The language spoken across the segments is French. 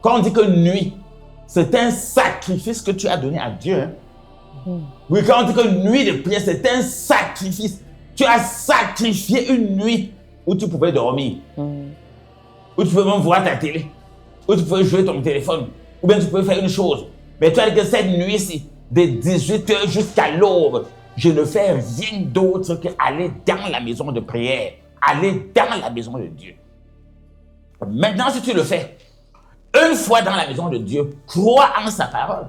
Quand on dit que nuit, c'est un sacrifice que tu as donné à Dieu. Hein? Oui, quand on dit que nuit de prière, c'est un sacrifice. Tu as sacrifié une nuit où tu pouvais dormir, où tu pouvais même voir ta télé, où tu pouvais jouer ton téléphone, ou bien tu pouvais faire une chose. Mais tu as dit que cette nuit-ci, de 18h jusqu'à l'aube, je ne fais rien d'autre qu'aller dans la maison de prière, aller dans la maison de Dieu. Maintenant, si tu le fais, une fois dans la maison de Dieu, crois en sa parole.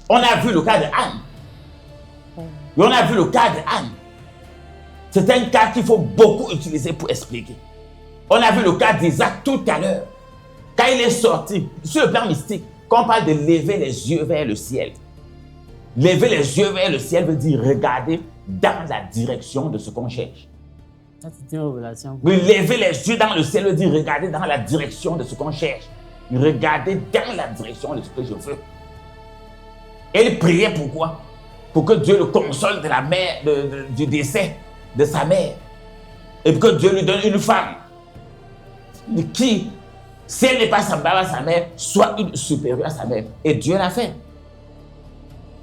On a vu le cas de Anne. Et on a vu le cas de Anne. C'est un cas qu'il faut beaucoup utiliser pour expliquer. On a vu le cas d'Isaac tout à l'heure. Quand il est sorti, sur le plan mystique, quand on parle de lever les yeux vers le ciel, lever les yeux vers le ciel veut dire regarder dans la direction de ce qu'on cherche. Ça, c'est une révélation. Oui, lever les yeux dans le ciel veut dire regarder dans la direction de ce qu'on cherche. Regarder dans la direction de ce que je veux. Et il priait pourquoi? Pour que Dieu le console de la mère, du décès de sa mère. Et pour que Dieu lui donne une femme qui, si elle n'est pas semblable à sa mère, soit une supérieure à sa mère. Et Dieu l'a fait.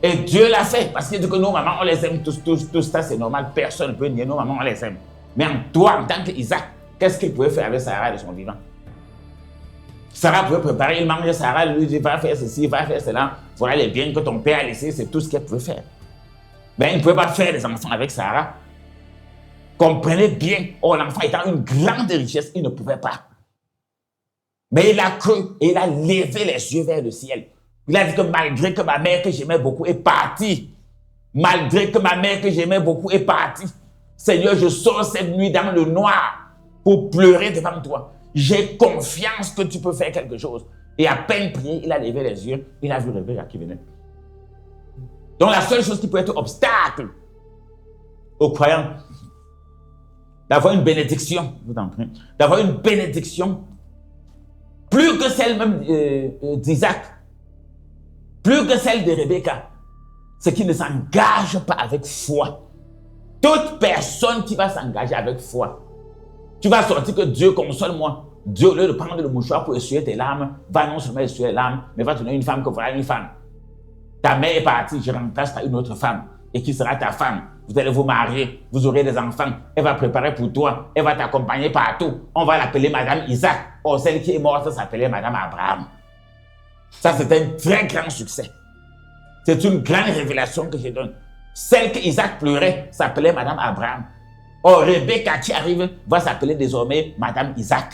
Et Dieu l'a fait. Parce qu'il dit que nos mamans, on les aime tous. Tout ça, c'est normal. Personne ne peut nier. Nos mamans, on les aime. Mais en toi, en tant qu'Isaac, qu'est-ce qu'il pouvait faire avec Sarah de son vivant? Sarah pouvait préparer, il mangeait Sarah, lui dit va faire ceci, va faire cela. Voilà les biens que ton père a laissés, c'est tout ce qu'elle pouvait faire. Mais il ne pouvait pas faire des enfants avec Sarah. Comprenez bien, l'enfant étant une grande richesse, il ne pouvait pas. Mais il a cru et il a levé les yeux vers le ciel. Il a dit que malgré que ma mère que j'aimais beaucoup est partie, malgré que ma mère que j'aimais beaucoup est partie, Seigneur, je sors cette nuit dans le noir pour pleurer devant toi. J'ai confiance que tu peux faire quelque chose. Et à peine prié, il a levé les yeux, il a vu Rebecca qui venait. Donc la seule chose qui peut être obstacle aux croyants, d'avoir une bénédiction, je vous en prie, d'avoir une bénédiction plus que celle même d'Isaac, plus que celle de Rebecca, c'est qu'il ne s'engage pas avec foi. Toute personne qui va s'engager avec foi, tu vas sortir que Dieu console-moi. Dieu, au lieu de prendre le mouchoir pour essuyer tes larmes, va non seulement essuyer les larmes, mais va te donner une femme que voilà une femme. Ta mère est partie, je remplace par une autre femme. Et qui sera ta femme? Vous allez vous marier, vous aurez des enfants. Elle va préparer pour toi, elle va t'accompagner partout. On va l'appeler Madame Isaac. Or, celle qui est morte s'appelait Madame Abraham. Ça, c'est un très grand succès. C'est une grande révélation que je donne. Celle que Isaac pleurait s'appelait Madame Abraham. Or, Rebecca qui arrive va s'appeler désormais Madame Isaac.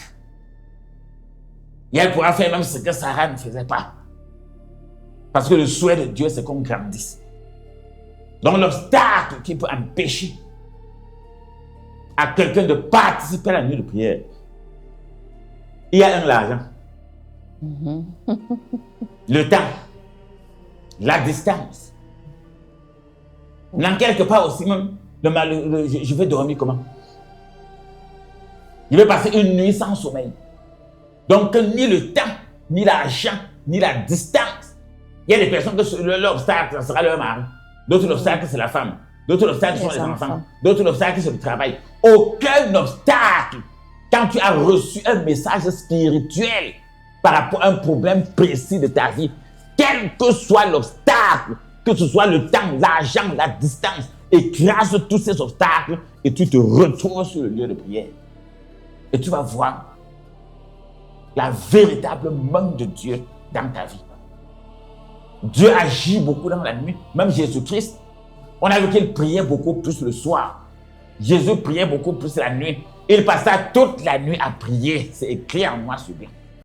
Et elle pourra faire même ce que Sarah ne faisait pas. Parce que le souhait de Dieu, c'est qu'on grandisse. Donc, l'obstacle qui peut empêcher à quelqu'un de participer à la nuit de prière, il y a l'argent, le temps, la distance. Dans quelque part aussi même, je vais dormir comment? Je vais passer une nuit sans sommeil. Donc, ni le temps, ni l'argent, ni la distance. Il y a des personnes que l'obstacle sera leur mari. D'autres, l'obstacle, c'est la femme. D'autres, l'obstacle, sont les enfants. D'autres, l'obstacle, c'est le travail. Aucun obstacle, quand tu as reçu un message spirituel par rapport à un problème précis de ta vie, quel que soit l'obstacle, que ce soit le temps, l'argent, la distance, écrase tous ces obstacles et tu te retrouves sur le lieu de prière. Et tu vas voir la véritable main de Dieu dans ta vie. Dieu agit beaucoup dans la nuit. Même Jésus-Christ, on a vu qu'il priait beaucoup plus le soir. Jésus priait beaucoup plus la nuit. Il passa toute la nuit à prier. C'est écrit en noir sur blanc.